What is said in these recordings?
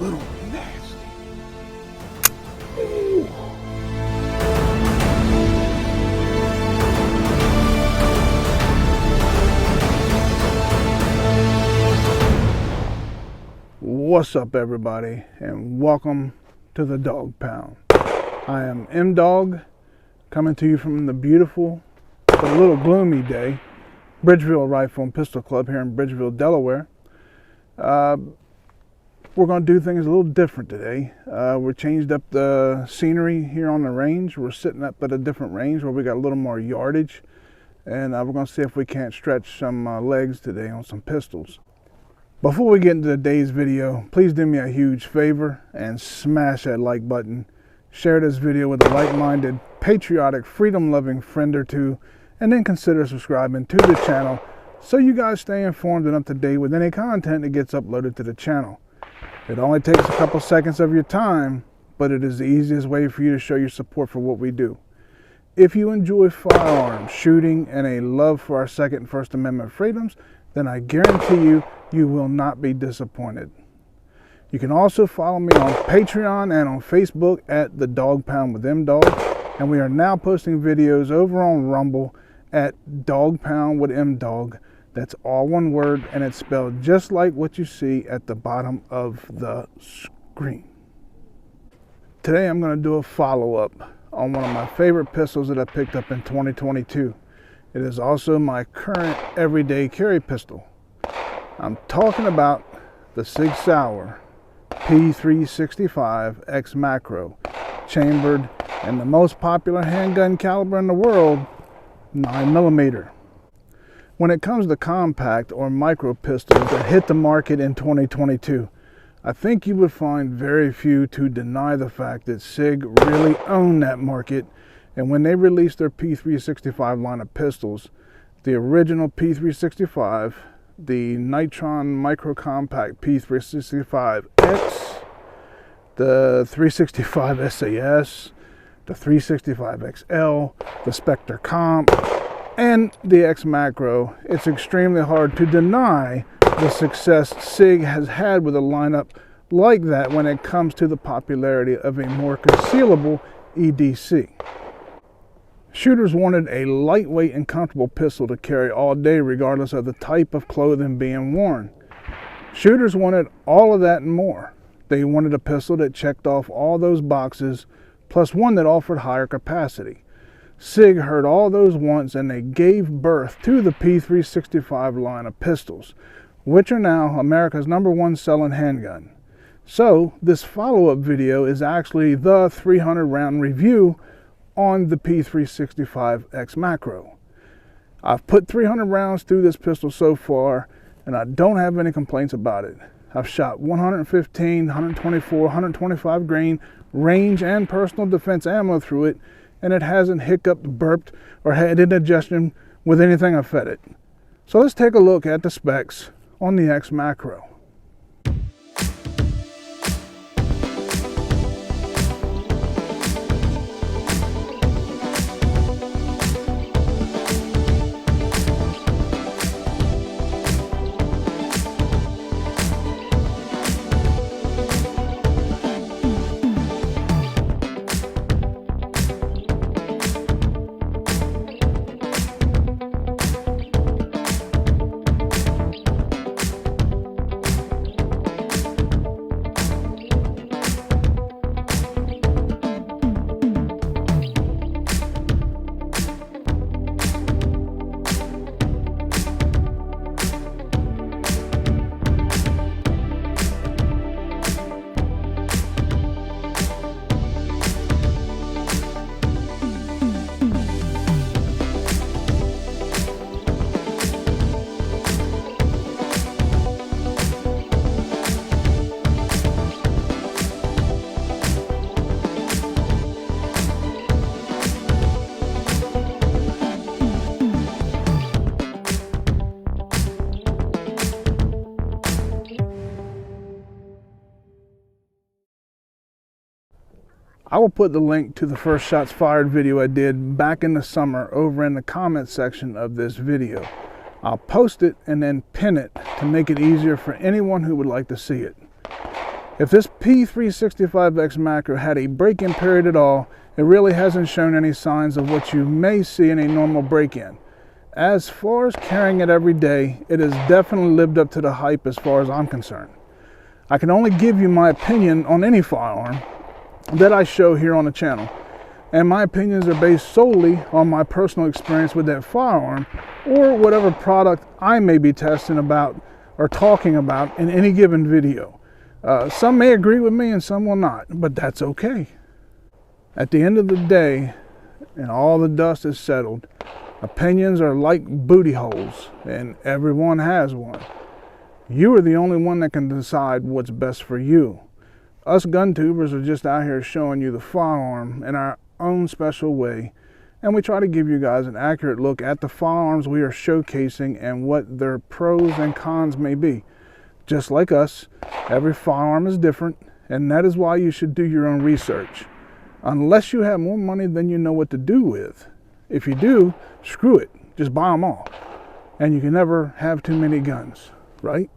little nasty. Ooh. What's up, everybody, and welcome to the Dog Pound. I am M-Dog, coming to you from the beautiful but a little gloomy day, Bridgeville Rifle and Pistol Club here in Bridgeville, Delaware. We're going to do things a little different today. We changed up the scenery here on the range. We're sitting up at a different range where we got a little more yardage, and we're going to see if we can't stretch some legs today on some pistols. Before we get into today's video, please do me a huge favor and smash that like button. Share this video with a like-minded, patriotic, freedom-loving friend or two, and then consider subscribing to the channel so you guys stay informed and up to date with any content that gets uploaded to the channel. It only takes a couple seconds of your time, but it is the easiest way for you to show your support for what we do. If you enjoy firearms, shooting, and a love for our Second and First Amendment freedoms, then I guarantee you will not be disappointed. You can also follow me on Patreon and on Facebook at The Dog Pound with M-Dog, and we are now posting videos over on Rumble at Dog Pound with M-Dog. That's all one word, and it's spelled just like what you see at the bottom of the screen. Today I'm going to do a follow-up on one of my favorite pistols that I picked up in 2022. It is also my current everyday carry pistol. I'm talking about the SIG SAUER P365 Xmacro, chambered in the most popular handgun caliber in the world, 9mm. When it comes to compact or micro pistols that hit the market in 2022, I think you would find very few to deny the fact that SIG really owned that market. And when they released their P365 line of pistols, the original P365, the Nitron Micro Compact P365 X, the 365 SAS, the 365 XL, the Spectre Comp, and the Xmacro, it's extremely hard to deny the success SIG has had with a lineup like that when it comes to the popularity of a more concealable EDC. Shooters wanted a lightweight and comfortable pistol to carry all day regardless of the type of clothing being worn. Shooters wanted all of that and more. They wanted a pistol that checked off all those boxes, plus one that offered higher capacity. SIG heard all those wants, and they gave birth to the P365 line of pistols, which are now America's #1 selling handgun. So this follow-up video is actually the 300 round review on the P365 Xmacro. I've put 300 rounds through this pistol so far, and I don't have any complaints about it. I've shot 115, 124, 125 grain range and personal defense ammo through it, and it hasn't hiccuped, burped, or had indigestion with anything I've fed it. So let's take a look at the specs on the Xmacro. I will put the link to the first shots fired video I did back in the summer over in the comment section of this video. I'll post it and then pin it to make it easier for anyone who would like to see it. If this P365 Xmacro had a break-in period at all, it really hasn't shown any signs of what you may see in a normal break-in. As far as carrying it every day, it has definitely lived up to the hype as far as I'm concerned. I can only give you my opinion on any firearm that I show here on the channel, and my opinions are based solely on my personal experience with that firearm or whatever product I may be testing about or talking about in any given video. Some may agree with me and some will not, but that's okay. At the end of the day, and all the dust is settled, opinions are like booty holes, and everyone has one. You are the only one that can decide what's best for you. Us gun tubers are just out here showing you the firearm in our own special way, and we try to give you guys an accurate look at the firearms we are showcasing and what their pros and cons may be. Just like us, every firearm is different, and that is why you should do your own research. Unless you have more money than you know what to do with. If you do, screw it, just buy them all. And you can never have too many guns, right?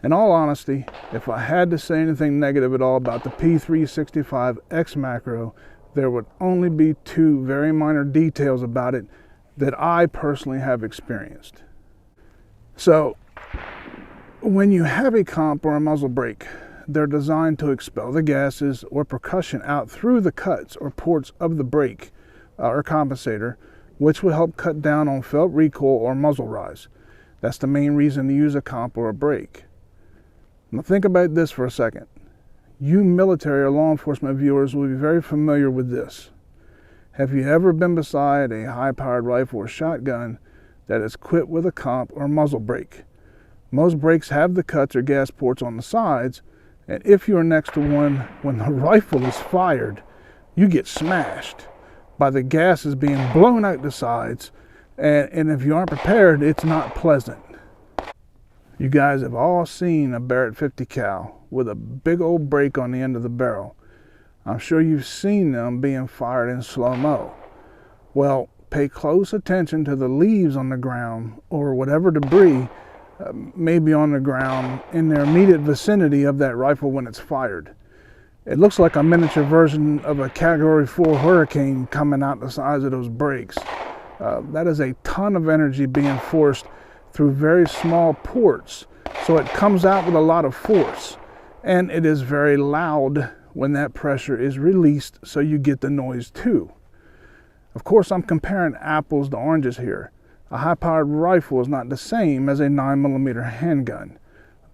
In all honesty, if I had to say anything negative at all about the P365 Xmacro, there would only be two very minor details about it that I personally have experienced. So, when you have a comp or a muzzle brake, they're designed to expel the gases or percussion out through the cuts or ports of the brake or compensator, which will help cut down on felt recoil or muzzle rise. That's the main reason to use a comp or a brake. Now think about this for a second. You military or law enforcement viewers will be very familiar with this. Have you ever been beside a high-powered rifle or shotgun that is equipped with a comp or muzzle brake? Most brakes have the cuts or gas ports on the sides, and if you are next to one when the rifle is fired, you get smashed by the gases being blown out the sides, and if you aren't prepared, it's not pleasant. You guys have all seen a Barrett 50 cal with a big old brake on the end of the barrel. I'm sure you've seen them being fired in slow-mo. Well, pay close attention to the leaves on the ground or whatever debris may be on the ground in the immediate vicinity of that rifle when it's fired. It looks like a miniature version of a Category 4 hurricane coming out the sides of those brakes. That is a ton of energy being forced through very small ports, so it comes out with a lot of force, and it is very loud when that pressure is released, so you get the noise too. Of course, I'm comparing apples to oranges here. A high-powered rifle is not the same as a 9mm handgun,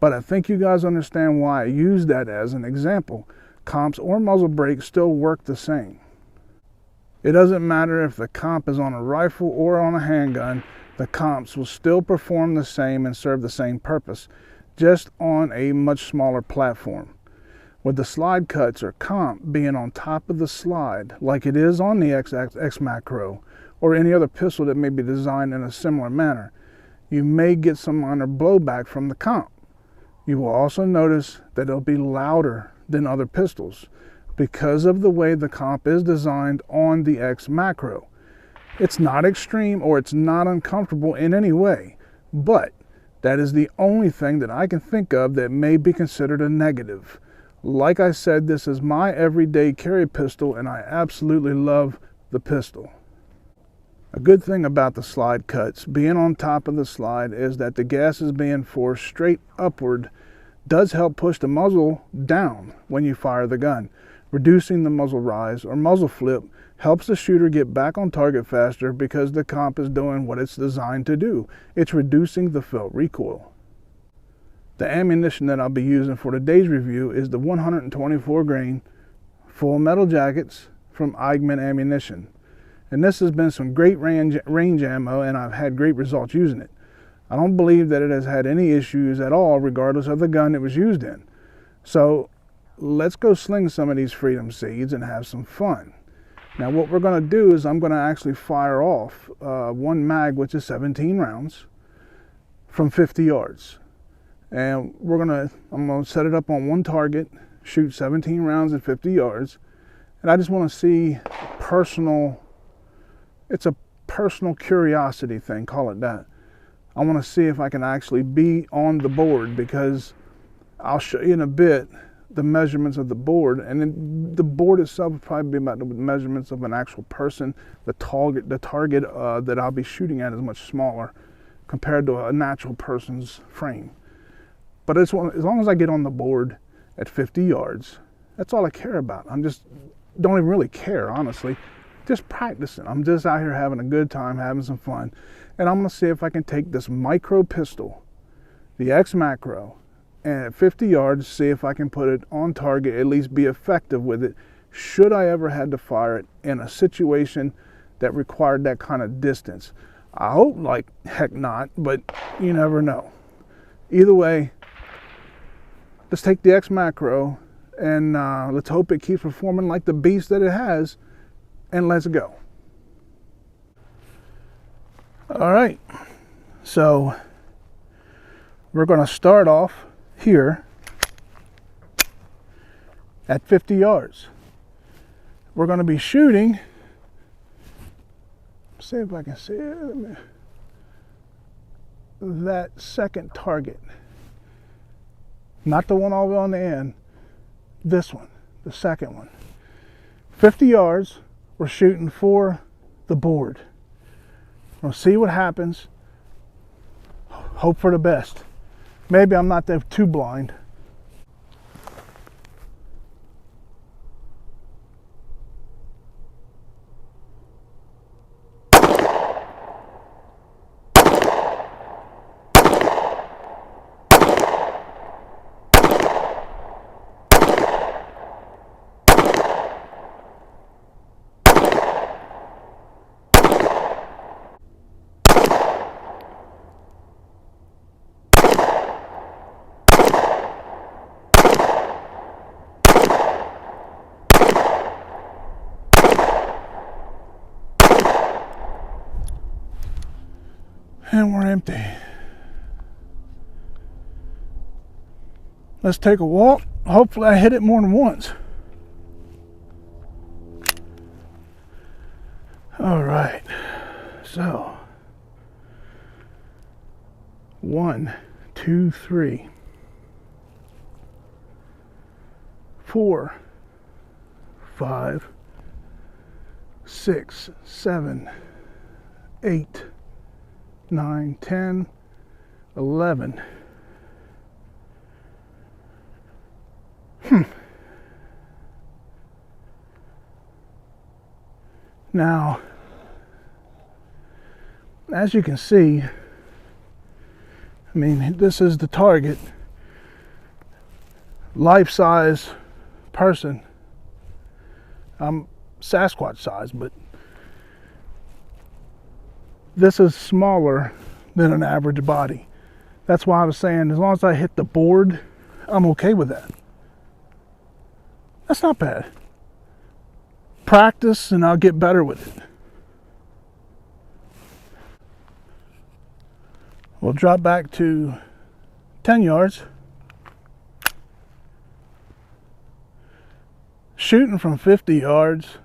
but I think you guys understand why I use that as an example. Comps or muzzle brakes still work the same. It doesn't matter if the comp is on a rifle or on a handgun, the comps will still perform the same and serve the same purpose, just on a much smaller platform. With the slide cuts or comp being on top of the slide, like it is on the Xmacro, or any other pistol that may be designed in a similar manner, you may get some minor blowback from the comp. You will also notice that it'll be louder than other pistols because of the way the comp is designed on the Xmacro. It's not extreme or it's not uncomfortable in any way, but that is the only thing that I can think of that may be considered a negative. Like I said, this is my everyday carry pistol and I absolutely love the pistol. A good thing about the slide cuts being on top of the slide is that the gases being forced straight upward does help push the muzzle down when you fire the gun. Reducing the muzzle rise or muzzle flip helps the shooter get back on target faster because the comp is doing what it's designed to do. It's reducing the felt recoil. The ammunition that I'll be using for today's review is the 124 grain full metal jackets from Eggman Ammunition. And this has been some great range ammo, and I've had great results using it. I don't believe that it has had any issues at all, regardless of the gun it was used in. So let's go sling some of these freedom seeds and have some fun. Now what we're going to do is I'm going to actually fire off one mag, which is 17 rounds, from 50 yards. And I'm going to set it up on one target, shoot 17 rounds at 50 yards. And I just want to see it's a personal curiosity thing, call it that. I want to see if I can actually be on the board, because I'll show you in a bit the measurements of the board, and then the board itself will probably be about the measurements of an actual person. The target that I'll be shooting at is much smaller compared to a natural person's frame. But as long as I get on the board at 50 yards, that's all I care about. Don't even really care, honestly. Just practicing. I'm just out here having a good time, having some fun. And I'm gonna see if I can take this micro pistol, the Xmacro, and at 50 yards, see if I can put it on target, at least be effective with it, should I ever had to fire it in a situation that required that kind of distance. I hope like heck not, but you never know. Either way, let's take the Xmacro and let's hope it keeps performing like the beast that it has, and let's go. All right, so we're going to start off here at 50 yards. We're going to be shooting, see if I can see it, that second target. Not the one all the way on the end, this one, the second one. 50 yards, we're shooting for the board. We'll see what happens. Hope for the best. Maybe I'm not too blind. And we're empty. Let's take a walk. Hopefully I hit it more than once. All right, so 1, 2, 3, 4, 5, 6, 7, 8, 9, 10, 11. Now, as you can see, I mean, this is the target. Life-size person. I'm Sasquatch size, but this is smaller than an average body. That's why I was saying, as long as I hit the board, I'm okay with that. That's not bad. Practice and I'll get better with it. We'll drop back to 10 yards. Shooting from 50 yards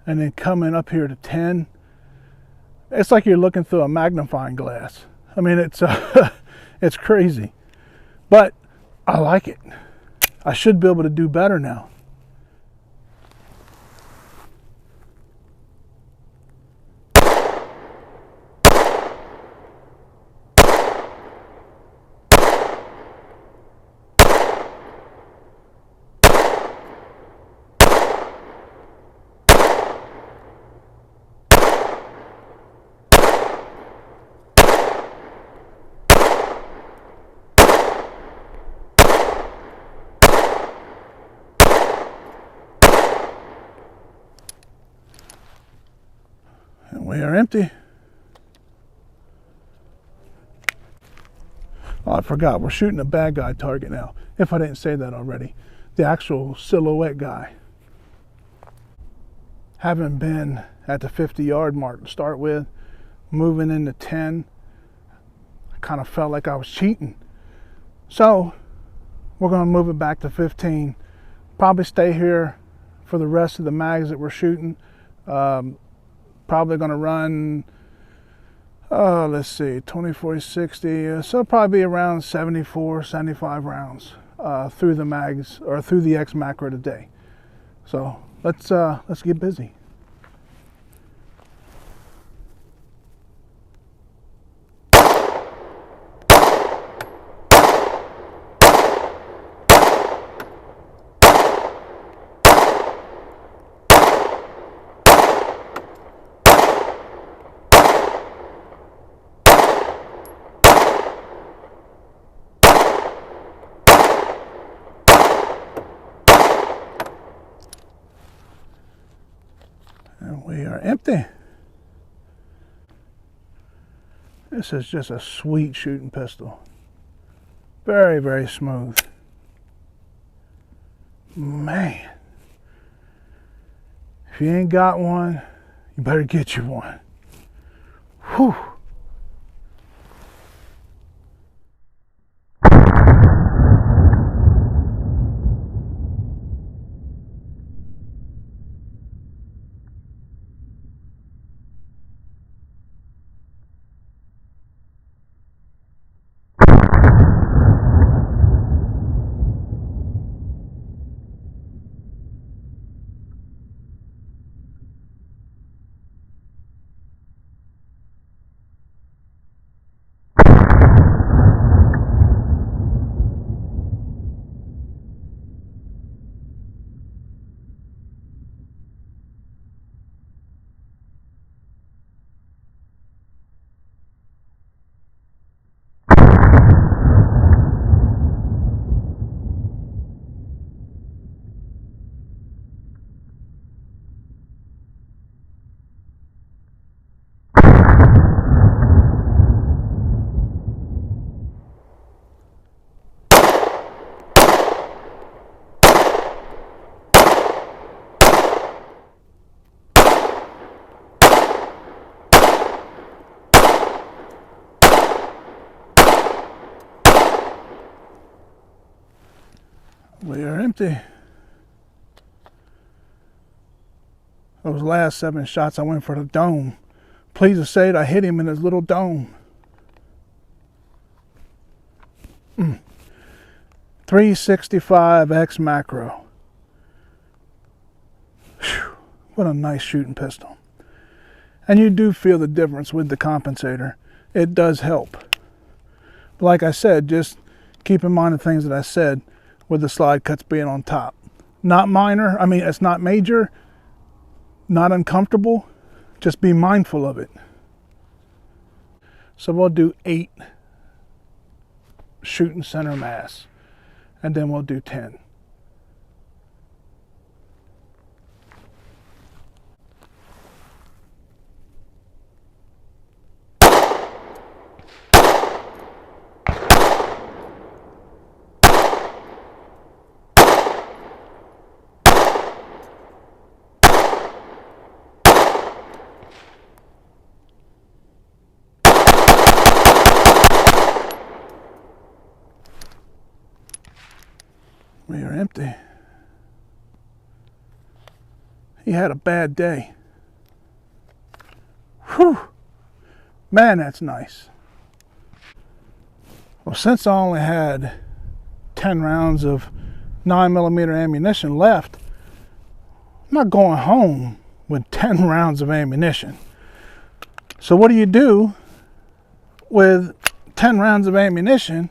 and then coming up here to 10. It's like you're looking through a magnifying glass. I mean, it's it's crazy, but I like it. I should be able to do better now. And we are empty. Oh, I forgot, we're shooting a bad guy target now, if I didn't say that already. The actual silhouette guy. Having been at the 50-yard mark to start with, moving into 10, I kind of felt like I was cheating. So, we're going to move it back to 15. Probably stay here for the rest of the mags that we're shooting. Probably going to run, let's see, 24, 60, so probably be around 74, 75 rounds. through the mags or through the Xmacro today. So let's get busy. And we are empty. This is just a sweet shooting pistol. Very, very smooth. Man. If you ain't got one, you better get you one. Whew. We are empty. Those last 7 shots I went for the dome. Pleased to say that I hit him in his little dome. 365 Xmacro. Whew, what a nice shooting pistol. And you do feel the difference with the compensator. It does help. But like I said, just keep in mind the things that I said with the slide cuts being on top. Not minor, I mean, it's not major, not uncomfortable, just be mindful of it. So we'll do 8 shooting center mass, and then we'll do 10. We are empty. He had a bad day. Whew. Man, that's nice. Well, since I only had 10 rounds of 9mm ammunition left, I'm not going home with 10 rounds of ammunition. So what do you do with 10 rounds of ammunition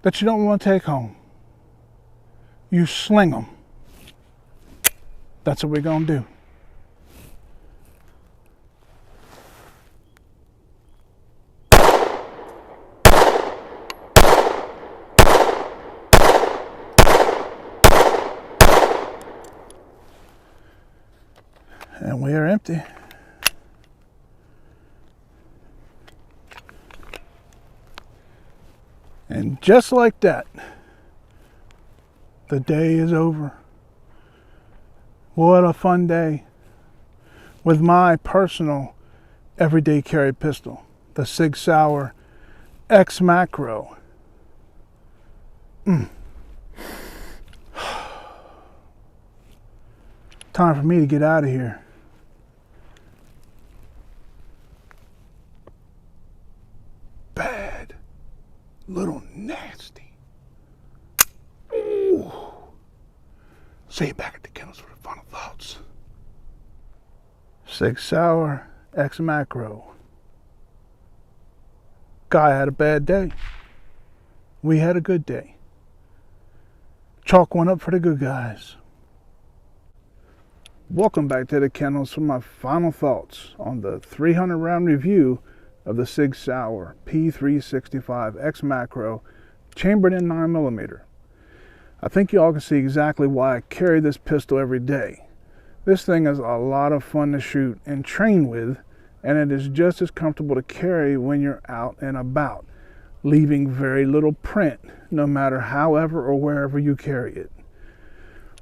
that you don't want to take home? You sling them. That's what we're going to do. And we are empty. And just like that, the day is over. What a fun day with my personal everyday carry pistol, the SIG SAUER XMACRO. Time for me to get out of here. Bad, little nasty. See you back at the kennels for the final thoughts. SIG SAUER XMACRO. Guy had a bad day. We had a good day. Chalk one up for the good guys. Welcome back to the kennels for my final thoughts on the 300 round review of the SIG SAUER P365 Xmacro chambered in 9mm. I think you all can see exactly why I carry this pistol every day. This thing is a lot of fun to shoot and train with, and it is just as comfortable to carry when you're out and about, leaving very little print no matter however or wherever you carry it.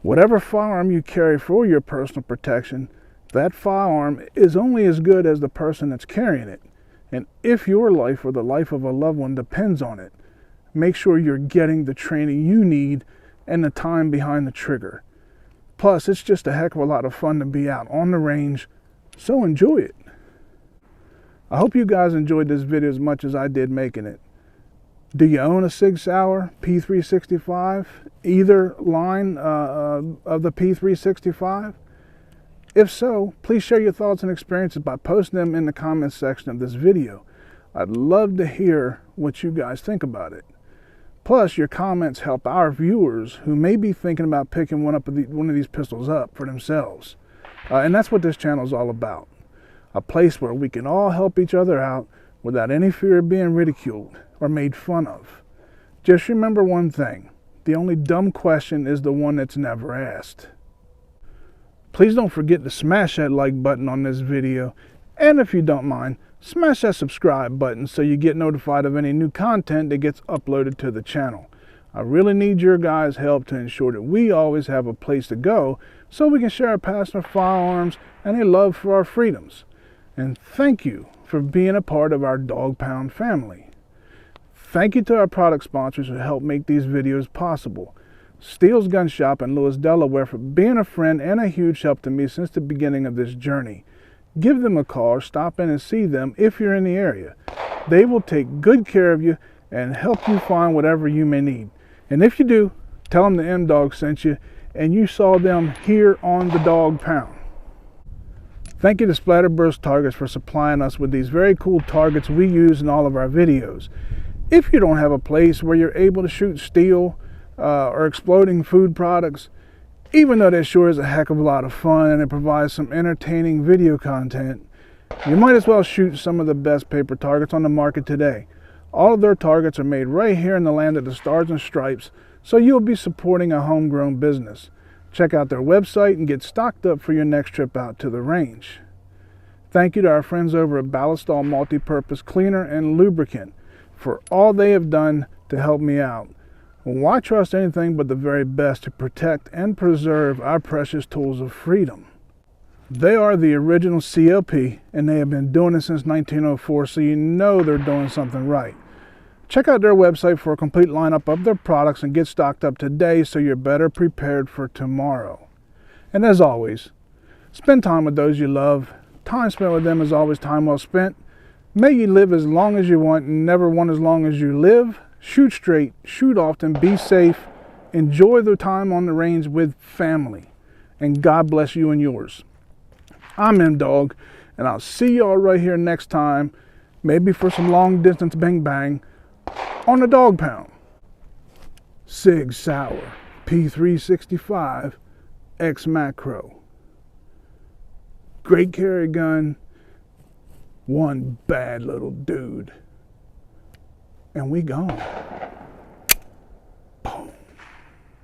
Whatever firearm you carry for your personal protection, that firearm is only as good as the person that's carrying it. And if your life or the life of a loved one depends on it, make sure you're getting the training you need and the time behind the trigger. Plus, it's just a heck of a lot of fun to be out on the range, so enjoy it. I hope you guys enjoyed this video as much as I did making it. Do you own a SIG SAUER P365, either line of the P365? If so, please share your thoughts and experiences by posting them in the comments section of this video. I'd love to hear what you guys think about it. Plus, your comments help our viewers who may be thinking about picking one of these pistols up for themselves. And that's what this channel is all about. A place where we can all help each other out without any fear of being ridiculed or made fun of. Just remember one thing: the only dumb question is the one that's never asked. Please don't forget to smash that like button on this video, and if you don't mind, smash that subscribe button so you get notified of any new content that gets uploaded to the channel. I really need your guys' help to ensure that we always have a place to go so we can share our passion for firearms and a love for our freedoms. And thank you for being a part of our Dog Pound family. Thank you to our product sponsors who help make these videos possible. STEELE'S Gun Shop in Lewis, Delaware, for being a friend and a huge help to me since the beginning of this journey. Give them a call or stop in and see them if you're in the area. They will take good care of you and help you find whatever you may need. And if you do, tell them the M-Dog sent you and you saw them here on the Dog Pound. Thank you to SPLATTERBURST Targets for supplying us with these very cool targets we use in all of our videos. If you don't have a place where you're able to shoot steel or exploding food products, even though that sure is a heck of a lot of fun and it provides some entertaining video content, you might as well shoot some of the best paper targets on the market today. All of their targets are made right here in the land of the Stars and Stripes, so you'll be supporting a homegrown business. Check out their website and get stocked up for your next trip out to the range. Thank you to our friends over at BALLISTOL Multi-Purpose Cleaner and Lubricant for all they have done to help me out. Why trust anything but the very best to protect and preserve our precious tools of freedom? They are the original CLP, and they have been doing it since 1904, so you know they're doing something right. Check out their website for a complete lineup of their products and get stocked up today so you're better prepared for tomorrow. And as always, spend time with those you love. Time spent with them is always time well spent. May you live as long as you want and never want as long as you live. Shoot straight, shoot often, be safe, enjoy the time on the range with family, and God bless you and yours. I'm M-Dog, and I'll see y'all right here next time, maybe for some long distance bang bang on the Dog Pound. SIG SAUER P365 Xmacro. Great carry gun, one bad little dude, and we gone.